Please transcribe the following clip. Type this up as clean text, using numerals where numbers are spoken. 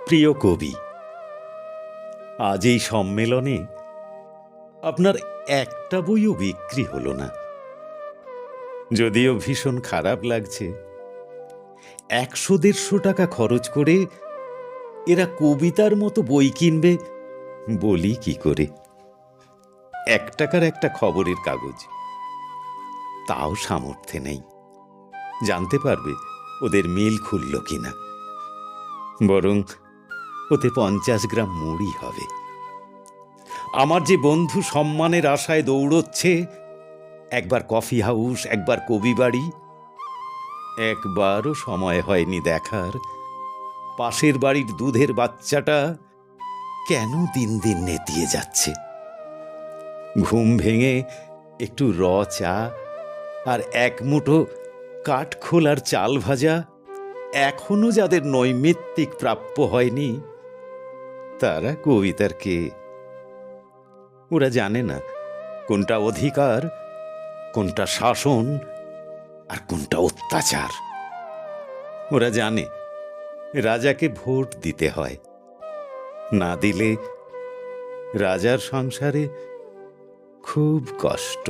প্রিয় কবি, আজ এই সম্মেলনে আপনার একটা বইও বিক্রি হলো না। যদিও ভীষণ খারাপ লাগছে। 100-150 টাকা খরচ করে এরা কবিতার মতো বই কিনবে বলি কি করে। 1 টাকার একটা খবরের কাগজ, তাও সামর্থ্যে নেই। জানতে পারবে ওদের মিল খুলল কিনা। বরং ওতে 50 গ্রাম মুড়ি হবে। আমার যে বন্ধু সম্মানের আশায় দৌড়চ্ছে, একবার কফি হাউস, একবার কবি বাড়ি, একবারও সময় হয়নি দেখার পাশের বাড়ির দুধের বাচ্চাটা কেন দিন দিন নেতিয়ে যাচ্ছে। ঘুম ভেঙে একটু চা আর এক মুঠো কাঠখোলার চাল ভাজা এখনো যাদের নৈমিত্তিক প্রাপ্য হয়নি, তারা কবিতার কে? ওরা জানে না কোনটা অধিকার, কোনটা শাসন, আর কোনটা অত্যাচার। ওরা জানে রাজাকে ভোট দিতে হয়, না দিলে রাজার সংসারে খুব কষ্ট।